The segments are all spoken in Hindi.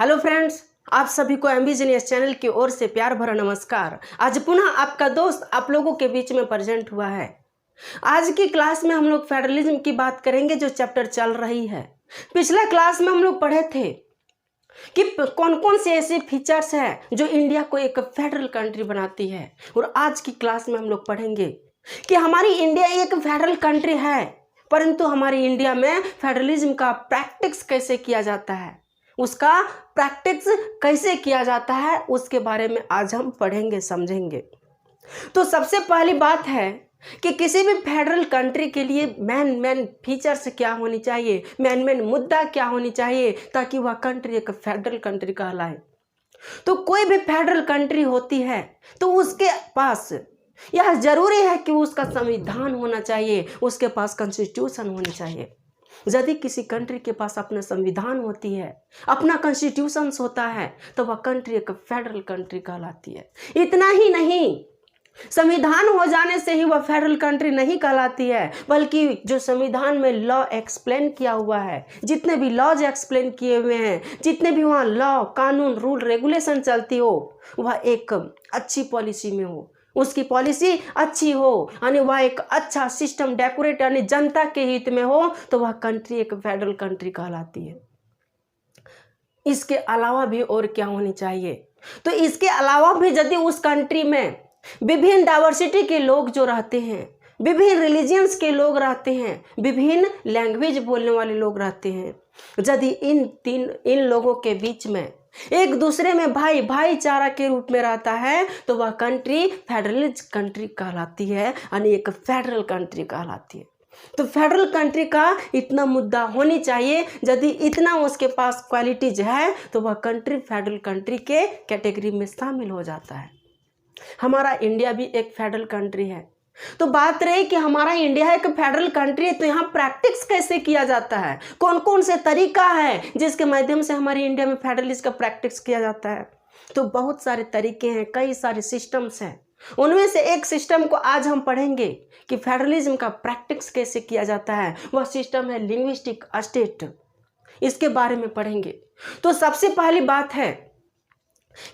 हेलो फ्रेंड्स, आप सभी को एमबीजीनियस चैनल की ओर से प्यार भरा नमस्कार। आज पुनः आपका दोस्त आप लोगों के बीच में प्रेजेंट हुआ है। आज की क्लास में हम लोग फेडरलिज्म की बात करेंगे जो चैप्टर चल रही है। पिछला क्लास में हम लोग पढ़े थे कि कौन कौन से ऐसे फीचर्स हैं जो इंडिया को एक फेडरल कंट्री बनाती है, और आज की क्लास में हम लोग पढ़ेंगे कि हमारी इंडिया एक फेडरल कंट्री है, परंतु हमारी इंडिया में फेडरलिज्म का प्रैक्टिस कैसे किया जाता है, उसका प्रैक्टिस कैसे किया जाता है, उसके बारे में आज हम पढ़ेंगे, समझेंगे। तो सबसे पहली बात है कि किसी भी फेडरल कंट्री के लिए मेन फीचर्स क्या होनी चाहिए, मेन मुद्दा क्या होनी चाहिए ताकि वह कंट्री एक फेडरल कंट्री कहलाए। तो कोई भी फेडरल कंट्री होती है तो उसके पास यह जरूरी है कि उसका संविधान होना चाहिए, उसके पास कॉन्स्टिट्यूशन होनी चाहिए। यदि किसी कंट्री के पास अपना संविधान होती है, अपना कॉन्स्टिट्यूशन होता है, तो वह कंट्री एक फेडरल कंट्री कहलाती है। इतना ही नहीं, संविधान हो जाने से ही वह फेडरल कंट्री नहीं कहलाती है, बल्कि जो संविधान में लॉ एक्सप्लेन किया हुआ है, जितने भी लॉज एक्सप्लेन किए हुए हैं, जितने भी वहाँ लॉ, कानून, रूल, रेगुलेशन चलती हो, वह एक अच्छी पॉलिसी में हो, उसकी पॉलिसी अच्छी हो, यानी वह एक अच्छा सिस्टम डेकोरेट यानी जनता के हित में हो, तो वह कंट्री एक फेडरल कंट्री कहलाती है। इसके अलावा भी और क्या होनी चाहिए? तो इसके अलावा भी यदि उस कंट्री में विभिन्न डाइवर्सिटी के लोग जो रहते हैं, विभिन्न रिलीजियंस के लोग रहते हैं, विभिन्न लैंग्वेज बोलने वाले लोग रहते हैं, यदि इन लोगों के बीच में एक दूसरे में भाईचारा के रूप में रहता है, तो वह कंट्री फेडरलिस्ट कंट्री कहलाती है, यानी एक फेडरल कंट्री कहलाती है। तो फेडरल कंट्री का इतना मुद्दा होनी चाहिए, यदि इतना उसके पास क्वालिटीज है तो वह कंट्री फेडरल कंट्री के कैटेगरी में शामिल हो जाता है। हमारा इंडिया भी एक फेडरल कंट्री है। तो बात रही कि हमारा इंडिया एक फेडरल कंट्री है, तो यहाँ प्रैक्टिस कैसे किया जाता है, कौन कौन से तरीका है जिसके माध्यम से हमारी इंडिया में फेडरलिज्म का प्रैक्टिस किया जाता है? तो बहुत सारे तरीके हैं, कई सारे सिस्टम्स हैं। उनमें से एक सिस्टम को आज हम पढ़ेंगे कि फेडरलिज्म का प्रैक्टिस कैसे किया जाता है। वह सिस्टम है लिंग्विस्टिक स्टेट। इसके बारे में पढ़ेंगे। तो सबसे पहली बात है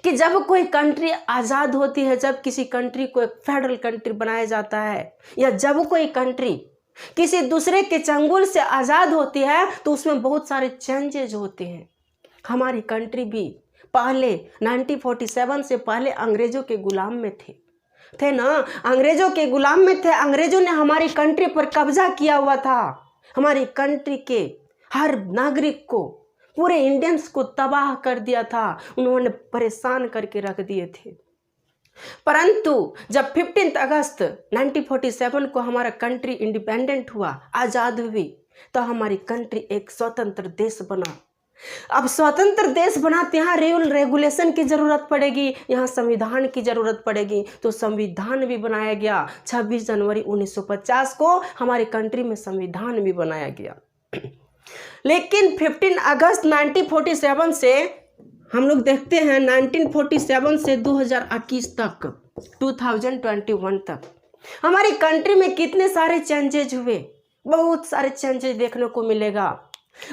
कि जब कोई कंट्री आज़ाद होती है, जब किसी कंट्री को एक फेडरल कंट्री बनाया जाता है, या जब कोई कंट्री किसी दूसरे के चंगुल से आज़ाद होती है, तो उसमें बहुत सारे चेंजेज होते हैं। हमारी कंट्री भी पहले 1947 से पहले अंग्रेज़ों के गुलाम में थे ना, अंग्रेज़ों के गुलाम में थे। अंग्रेज़ों ने हमारी कंट्री पर कब्जा किया हुआ था। हमारी कंट्री के हर नागरिक को, पूरे इंडियंस को तबाह कर दिया था, उन्होंने परेशान करके रख दिए थे। परंतु जब 15 अगस्त 1947 को हमारा कंट्री इंडिपेंडेंट हुआ, आज़ाद हुई, तो हमारी कंट्री एक स्वतंत्र देश बना। अब स्वतंत्र देश बना तो यहाँ रूल रेगुलेशन की ज़रूरत पड़ेगी, यहाँ संविधान की ज़रूरत पड़ेगी। तो संविधान भी बनाया गया। 26 जनवरी 1950 को हमारी कंट्री में संविधान भी बनाया गया। लेकिन 15 अगस्त 1947 से हम लोग देखते हैं 1947 से 2021 तक, 2021 तक हमारी कंट्री में कितने सारे चेंजेज हुए। बहुत सारे चेंजेज देखने को मिलेगा।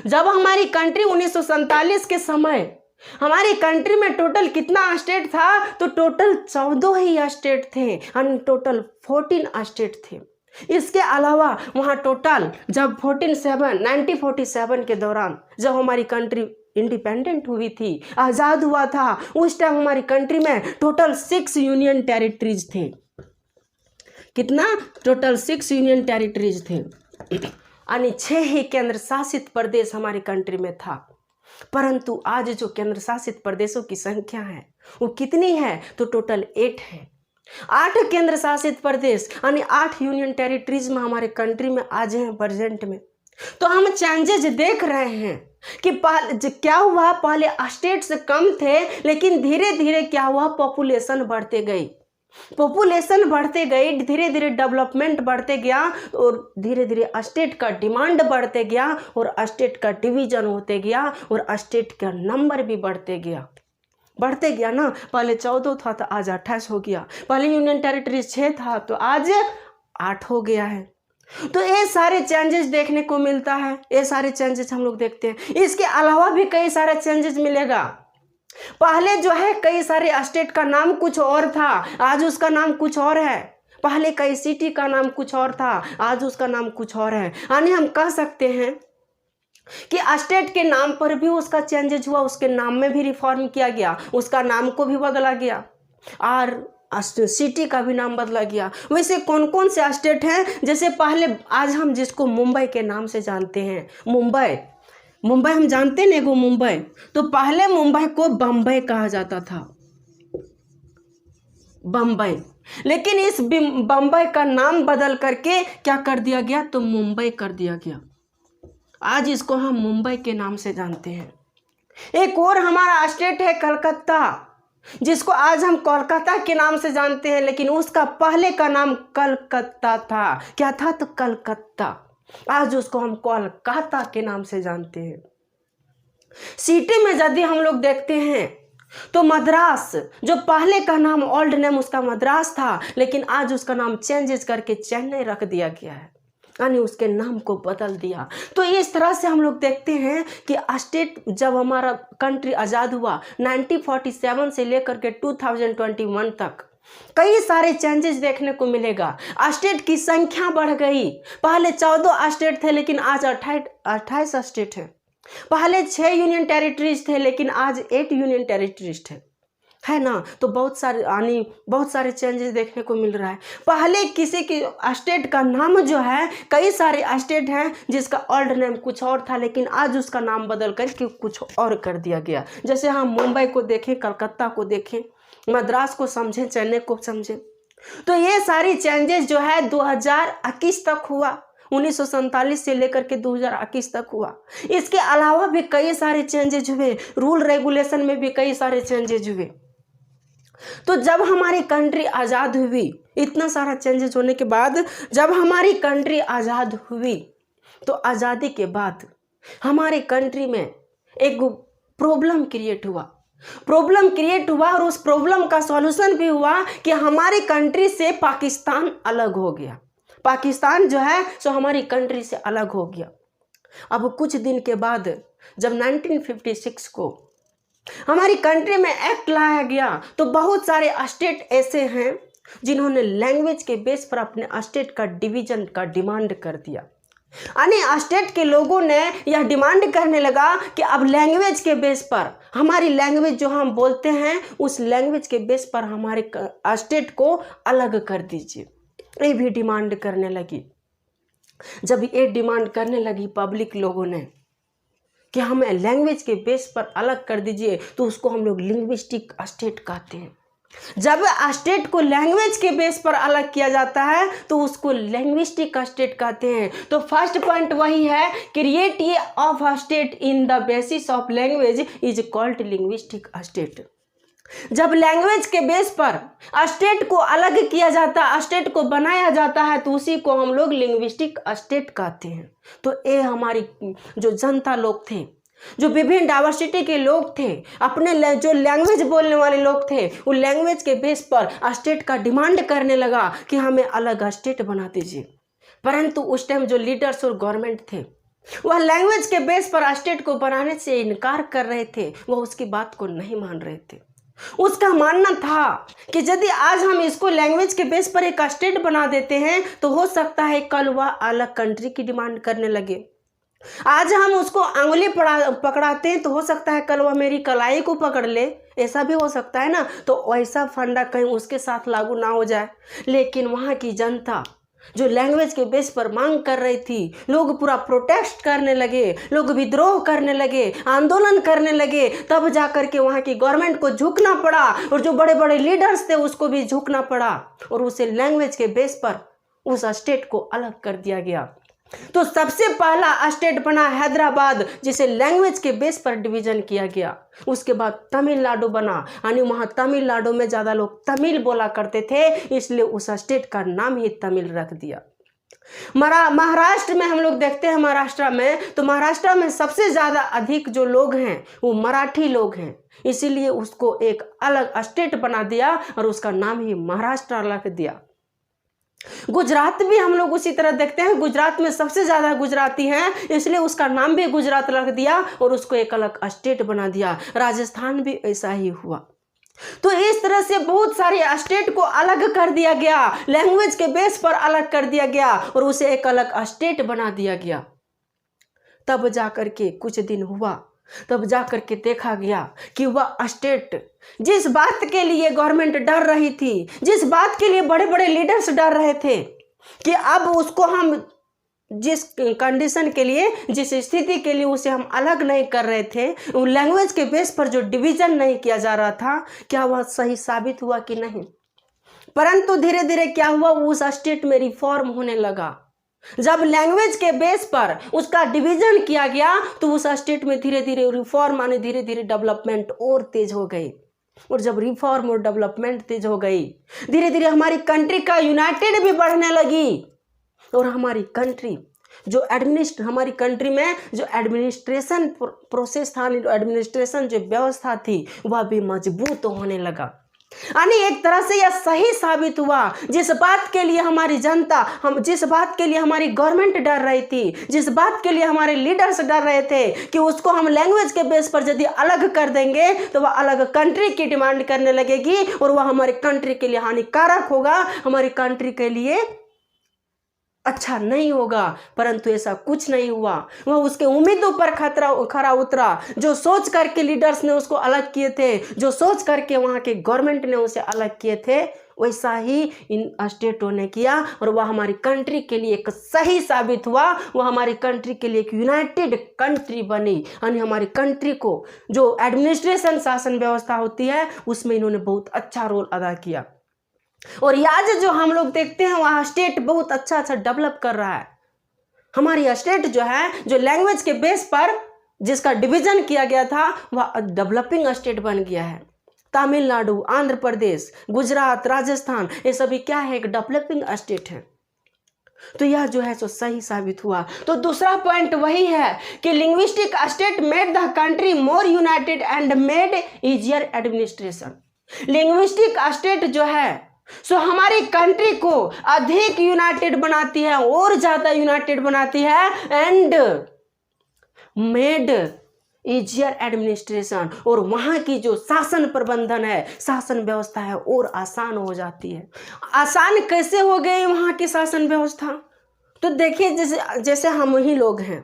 जब हमारी कंट्री 1947 के समय हमारी कंट्री में टोटल कितना स्टेट था, तो टोटल 14 ही स्टेट थे, यानी टोटल 14 स्टेट थे। इसके अलावा वहाँ टोटल जब 1947 के दौरान जब हमारी कंट्री इंडिपेंडेंट हुई थी, आज़ाद हुआ था, उस टाइम हमारी कंट्री में टोटल 6 यूनियन टेरिटरीज थे। कितना? टोटल 6 यूनियन टेरिटरीज थे, यानी 6 ही केंद्र शासित प्रदेश हमारी कंट्री में था। परंतु आज जो केंद्र शासित प्रदेशों की संख्या है वो कितनी है? तो टोटल 8 है। 8 केंद्र शासित प्रदेश यानी 8 यूनियन टेरिटरीज में हमारे कंट्री में आज हैं प्रेजेंट में। तो हम चेंजेस देख रहे हैं कि क्या हुआ, पहले स्टेट्स कम थे, लेकिन धीरे धीरे क्या हुआ, पॉपुलेशन बढ़ते गई, धीरे धीरे डेवलपमेंट बढ़ते गया, और धीरे धीरे स्टेट का डिमांड बढ़ते गया, और स्टेट का डिवीजन होते गया, और स्टेट का नंबर भी बढ़ते गया ना। पहले 14 था तो आज 28 हो गया। पहले यूनियन टेरिटरी 6 था तो आज 8 हो गया है। तो ये सारे चेंजेस देखने को मिलता है, ये सारे चेंजेस हम लोग देखते हैं। इसके अलावा भी कई सारे चेंजेस मिलेगा। पहले जो है कई सारे स्टेट का नाम कुछ और था, आज उसका नाम कुछ और है। पहले कई सिटी का नाम कुछ और था, आज उसका नाम कुछ और है। यानी हम कह सकते हैं कि स्टेट के नाम पर भी उसका चेंजेज हुआ, उसके नाम में भी रिफॉर्म किया गया, उसका नाम को भी बदला गया और सिटी का भी नाम बदला गया। वैसे कौन कौन से स्टेट हैं? जैसे पहले आज हम जिसको मुंबई के नाम से जानते हैं, मुंबई हम जानते हैं ना, मुंबई, तो पहले मुंबई को बम्बई कहा जाता था, बम्बई। लेकिन इस बम्बई का नाम बदल करके क्या कर दिया गया? तो मुंबई कर दिया गया। आज इसको हम मुंबई के नाम से जानते हैं। एक और हमारा स्टेट है कलकत्ता, जिसको आज हम कोलकाता के नाम से जानते हैं, लेकिन उसका पहले का नाम कलकत्ता था। क्या था? तो कलकत्ता। आज उसको हम कोलकाता के नाम से जानते हैं। सिटी में यदि हम लोग देखते हैं तो मद्रास, जो पहले का नाम ओल्ड नेम उसका मद्रास था, लेकिन आज उसका नाम चेंजेस करके चेन्नई रख दिया गया है, यानी उसके नाम को बदल दिया। तो इस तरह से हम लोग देखते हैं कि स्टेट जब हमारा कंट्री आज़ाद हुआ 1947 से लेकर के 2021 तक कई सारे चेंजेस देखने को मिलेगा। स्टेट की संख्या बढ़ गई। पहले 14 स्टेट थे, लेकिन आज 28 स्टेट हैं। पहले 6 यूनियन टेरिटरीज थे, लेकिन आज 8 यूनियन टेरिटरीज है ना। तो बहुत सारे चेंजेस देखने को मिल रहा है। पहले किसी की स्टेट का नाम जो है, कई सारे स्टेट हैं जिसका ओल्ड नेम कुछ और था, लेकिन आज उसका नाम बदल करके कुछ और कर दिया गया। जैसे हम मुंबई को देखें, कलकत्ता को देखें, मद्रास को समझें, चेन्नई को समझें। तो ये सारी चेंजेस जो है 2021 तक हुआ, 1947 से लेकर के 2021 तक हुआ। इसके अलावा भी कई सारे चेंजेज हुए, रूल रेगुलेशन में भी कई सारे चेंजेज हुए। तो जब हमारी कंट्री आज़ाद हुई, इतना सारा चेंजेस होने के बाद जब हमारी कंट्री आज़ाद हुई, तो आज़ादी के बाद हमारे कंट्री में एक प्रॉब्लम क्रिएट हुआ और उस प्रॉब्लम का सॉल्यूशन भी हुआ कि हमारी कंट्री से पाकिस्तान अलग हो गया। पाकिस्तान जो है सो हमारी कंट्री से अलग हो गया। अब कुछ दिन के बाद जब 1956 को हमारी कंट्री में एक्ट लाया गया, तो बहुत सारे स्टेट ऐसे हैं जिन्होंने लैंग्वेज के बेस पर अपने स्टेट का डिवीजन का डिमांड कर दिया। यानी स्टेट के लोगों ने यह डिमांड करने लगा कि अब लैंग्वेज के बेस पर, हमारी लैंग्वेज जो हम बोलते हैं उस लैंग्वेज के बेस पर हमारे स्टेट को अलग कर दीजिए। ये भी डिमांड करने लगी। जब ये डिमांड करने लगी पब्लिक लोगों ने कि हमें लैंग्वेज के बेस पर अलग कर दीजिए, तो उसको हम लोग लिंग्विस्टिक स्टेट कहते हैं। जब स्टेट को लैंग्वेज के बेस पर अलग किया जाता है तो उसको लिंग्विस्टिक स्टेट कहते हैं। तो फर्स्ट पॉइंट वही है, create of state in the basis of language is called linguistic state. जब लैंग्वेज के बेस पर स्टेट को अलग किया जाता है, स्टेट को बनाया जाता है, तो उसी को हम लोग लिंग्विस्टिक स्टेट कहते हैं। तो ये हमारी जो जनता लोग थे, जो विभिन्न डाइवर्सिटी के लोग थे, अपने जो लैंग्वेज बोलने वाले लोग थे, वो लैंग्वेज के बेस पर स्टेट का डिमांड करने लगा कि हमें अलग स्टेट बना दीजिए। परंतु उस टाइम जो लीडर्स और गवर्नमेंट थे वह लैंग्वेज के बेस पर स्टेट को बनाने से इनकार कर रहे थे, वह उसकी बात को नहीं मान रहे थे। उसका मानना था कि यदि आज हम इसको लैंग्वेज के बेस पर एक स्टेट बना देते हैं तो हो सकता है कल वह अलग कंट्री की डिमांड करने लगे। आज हम उसको अंगुली पकड़ाते हैं तो हो सकता है कल वह मेरी कलाई को पकड़ ले, ऐसा भी हो सकता है ना। तो वैसा फंडा कहीं उसके साथ लागू ना हो जाए। लेकिन वहाँ की जनता जो लैंग्वेज के बेस पर मांग कर रही थी, लोग पूरा प्रोटेस्ट करने लगे, लोग विद्रोह करने लगे, आंदोलन करने लगे, तब जाकर के वहाँ की गवर्नमेंट को झुकना पड़ा और जो बड़े बड़े लीडर्स थे उसको भी झुकना पड़ा और उसे लैंग्वेज के बेस पर उस स्टेट को अलग कर दिया गया। तो सबसे पहला स्टेट बना हैदराबाद, जिसे लैंग्वेज के बेस पर डिवीजन किया गया। उसके बाद तमिलनाडु बना, यानी वहाँ तमिलनाडु में ज़्यादा लोग तमिल बोला करते थे, इसलिए उस स्टेट का नाम ही तमिल रख दिया। महाराष्ट्र में हम लोग देखते हैं, महाराष्ट्र में सबसे ज़्यादा अधिक जो लोग हैं वो मराठी लोग हैं, इसीलिए उसको एक अलग स्टेट बना दिया और उसका नाम ही महाराष्ट्र रख दिया। गुजरात भी हम लोग उसी तरह देखते हैं, गुजरात में सबसे ज़्यादा गुजराती हैं, इसलिए उसका नाम भी गुजरात रख दिया और उसको एक अलग स्टेट बना दिया। राजस्थान भी ऐसा ही हुआ। तो इस तरह से बहुत सारे स्टेट को अलग कर दिया गया, लैंग्वेज के बेस पर अलग कर दिया गया और उसे एक अलग स्टेट बना दिया गया। तब जाकर के कुछ दिन हुआ, तब जाकर के देखा गया कि वह स्टेट जिस बात के लिए गवर्नमेंट डर रही थी, जिस बात के लिए बड़े बड़े लीडर्स डर रहे थे कि अब उसको हम जिस कंडीशन के लिए, जिस स्थिति के लिए उसे हम अलग नहीं कर रहे थे, लैंग्वेज के बेस पर जो डिवीजन नहीं किया जा रहा था, क्या वह सही साबित हुआ कि नहीं? परंतु धीरे धीरे क्या हुआ, उस स्टेट में रिफॉर्म होने लगा। जब लैंग्वेज के बेस पर उसका डिवीजन किया गया तो उस स्टेट में धीरे धीरे रिफॉर्म आने, धीरे धीरे डेवलपमेंट और तेज हो गई। और जब रिफॉर्म और डेवलपमेंट तेज हो गई, धीरे धीरे हमारी कंट्री का यूनाइटेड भी बढ़ने लगी और हमारी कंट्री जो हमारी कंट्री में जो एडमिनिस्ट्रेशन प्रोसेस था, एडमिनिस्ट्रेशन जो व्यवस्था थी, वह भी मजबूत होने लगा। यानी एक तरह से यह सही साबित हुआ, जिस बात के लिए हमारी जनता, हम जिस बात के लिए हमारी गवर्नमेंट डर रही थी, जिस बात के लिए हमारे लीडर्स डर रहे थे कि उसको हम लैंग्वेज के बेस पर यदि अलग कर देंगे तो वह अलग कंट्री की डिमांड करने लगेगी और वह हमारी कंट्री के लिए हानिकारक होगा, हमारी कंट्री के लिए अच्छा नहीं होगा। परंतु ऐसा कुछ नहीं हुआ। वह उसके उम्मीदों पर खरा उतरा। जो सोच करके लीडर्स ने उसको अलग किए थे, जो सोच करके वहाँ के गवर्नमेंट ने उसे अलग किए थे, वैसा ही इन स्टेटों ने किया और वह हमारी कंट्री के लिए एक सही साबित हुआ। वह हमारी कंट्री के लिए एक यूनाइटेड कंट्री बनी। यानी हमारी कंट्री को जो एडमिनिस्ट्रेशन शासन व्यवस्था होती है उसमें इन्होंने बहुत अच्छा रोल अदा किया। और आज जो हम लोग देखते हैं वहाँ स्टेट बहुत अच्छा अच्छा डेवलप कर रहा है। हमारी स्टेट जो है, जो लैंग्वेज के बेस पर जिसका डिवीजन किया गया था, वह डेवलपिंग स्टेट बन गया है। तमिलनाडु, आंध्र प्रदेश, गुजरात, राजस्थान, ये सभी क्या है, एक डेवलपिंग स्टेट है। तो यह जो है सो सही साबित हुआ। तो दूसरा पॉइंट वही है कि linguistic state made the country more United and made easier administration. Linguistic state जो है सो हमारी कंट्री को अधिक यूनाइटेड बनाती है और ज्यादा यूनाइटेड बनाती है एंड मेड इजियर एडमिनिस्ट्रेशन, और वहाँ की जो शासन प्रबंधन है, शासन व्यवस्था है और आसान हो जाती है। आसान कैसे हो गई वहाँ की शासन व्यवस्था? तो देखिए, जैसे हम ही लोग हैं,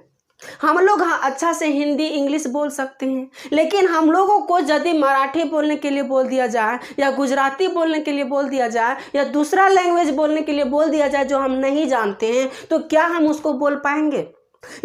हम लोग हाँ अच्छा से हिंदी इंग्लिश बोल सकते हैं, लेकिन हम लोगों को यदि मराठी बोलने के लिए बोल दिया जाए या गुजराती बोलने के लिए बोल दिया जाए या दूसरा लैंग्वेज बोलने के लिए बोल दिया जाए जो हम नहीं जानते हैं, तो क्या हम उसको बोल पाएंगे?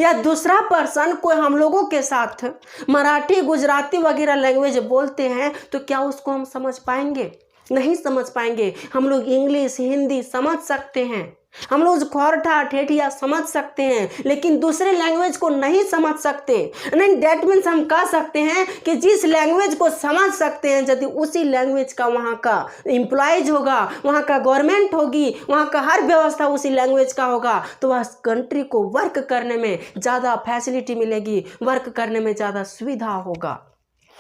या दूसरा पर्सन कोई हम लोगों के साथ मराठी गुजराती वगैरह लैंग्वेज बोलते हैं तो क्या उसको हम समझ पाएंगे? नहीं समझ पाएंगे। हम लोग इंग्लिश हिंदी समझ सकते हैं, हम लोग खोरठा ठेठिया समझ सकते हैं, लेकिन दूसरे लैंग्वेज को नहीं समझ सकते। नहीं, दैट मीन्स हम कह सकते हैं कि जिस लैंग्वेज को समझ सकते हैं, यदि उसी लैंग्वेज का वहाँ का एम्प्लॉयज होगा, वहाँ का गवर्नमेंट होगी, वहाँ का हर व्यवस्था उसी लैंग्वेज का होगा, तो वह कंट्री को वर्क करने में ज़्यादा फैसिलिटी मिलेगी, वर्क करने में ज़्यादा सुविधा होगा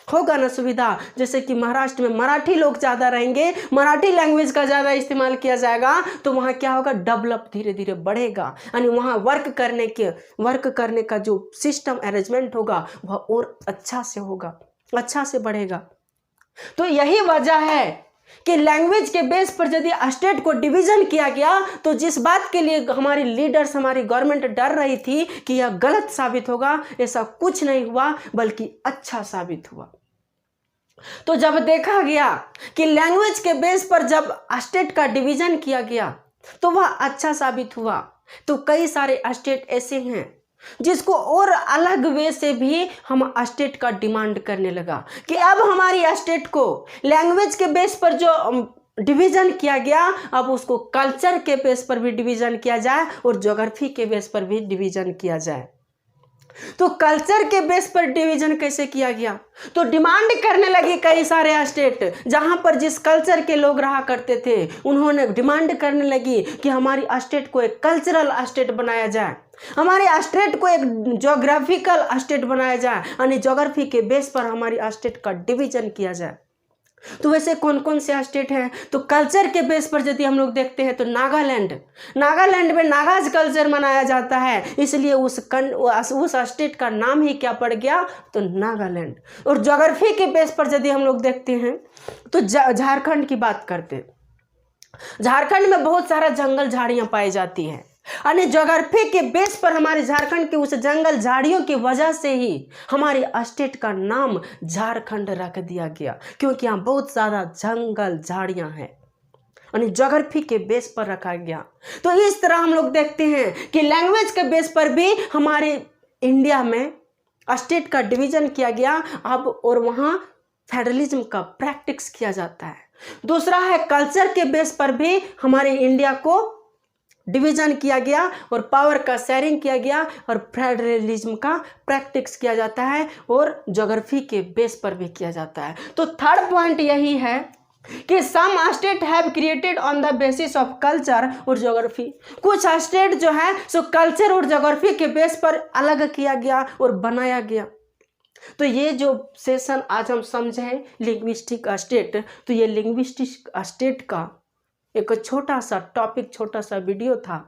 ना सुविधा। जैसे कि महाराष्ट्र में मराठी लोग ज़्यादा रहेंगे, मराठी लैंग्वेज का ज़्यादा इस्तेमाल किया जाएगा, तो वहाँ क्या होगा, डेवलप धीरे धीरे बढ़ेगा। यानी वहाँ वर्क करने का जो सिस्टम अरेंजमेंट होगा वह और अच्छा से होगा, अच्छा से बढ़ेगा। तो यही वजह है कि लैंग्वेज के बेस पर यदि स्टेट को डिवीजन किया गया तो जिस बात के लिए हमारी लीडर्स, हमारी गवर्नमेंट डर रही थी कि यह गलत साबित होगा, ऐसा कुछ नहीं हुआ, बल्कि अच्छा साबित हुआ। तो जब देखा गया कि लैंग्वेज के बेस पर जब स्टेट का डिवीजन किया गया तो वह अच्छा साबित हुआ, तो कई सारे स्टेट ऐसे हैं जिसको और अलग वे से भी हम स्टेट का डिमांड करने लगा कि अब हमारी स्टेट को लैंग्वेज के बेस पर जो डिवीजन किया गया, अब उसको कल्चर के बेस पर भी डिवीजन किया जाए और ज्योग्राफी के बेस पर भी डिवीजन किया जाए। तो कल्चर के बेस पर डिवीजन कैसे किया गया? तो डिमांड करने लगे कई सारे स्टेट, जहां पर जिस कल्चर के लोग रहा करते थे, उन्होंने डिमांड करने लगी कि हमारी स्टेट को एक कल्चरल स्टेट बनाया जाए, हमारे स्टेट को एक ज्योग्राफिकल स्टेट बनाया जाए, यानी ज्योग्राफी के बेस पर हमारी स्टेट का डिवीजन किया जाए। तो वैसे कौन कौन से स्टेट हैं? तो कल्चर के बेस पर यदि हम लोग देखते हैं तो नागालैंड में नागाज कल्चर मनाया जाता है, इसलिए उस स्टेट का नाम ही क्या पड़ गया? तो नागालैंड। और ज्योग्राफी के बेस पर यदि हम लोग देखते हैं तो झारखंड की बात करते हैं। झारखंड में बहुत सारा जंगल झाड़ियां पाई जाती हैं, यानी ज्योग्राफी के बेस पर हमारे झारखंड के उस जंगल झाड़ियों की वजह से ही हमारे स्टेट का नाम झारखंड रख दिया गया, क्योंकि यहाँ बहुत ज़्यादा जंगल झाड़ियाँ हैं, यानी ज्योग्राफी के बेस पर रखा गया। तो इस तरह हम लोग देखते हैं कि लैंग्वेज के बेस पर भी हमारे इंडिया में स्टेट का डिवीजन किया गया अब, और वहाँ फेडरलिज्म का प्रैक्टिस किया जाता है। दूसरा है कल्चर के बेस पर भी हमारे इंडिया को डिवीजन किया गया और पावर का शेयरिंग किया गया और फेडरलिज्म का प्रैक्टिस किया जाता है, और ज्योग्राफी के बेस पर भी किया जाता है। तो थर्ड पॉइंट यही है कि some state have created on the basis of culture और ज्योग्राफी। कुछ स्टेट जो है सो कल्चर और ज्योग्राफी के बेस पर अलग किया गया और बनाया गया। तो ये जो सेशन आज हम समझे लिंग्विस्टिक स्टेट, तो ये लिंग्विस्टिक स्टेट का एक छोटा सा टॉपिक, छोटा सा वीडियो था।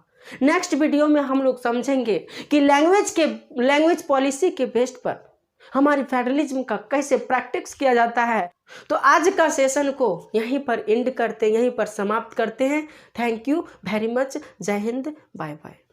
नेक्स्ट वीडियो में हम लोग समझेंगे कि लैंग्वेज पॉलिसी के बेस पर हमारी फेडरलिज्म का कैसे प्रैक्टिस किया जाता है। तो आज का सेशन को यहीं पर एंड करते हैं, यहीं पर समाप्त करते हैं। Thank you very much. जय हिंद, बाय बाय।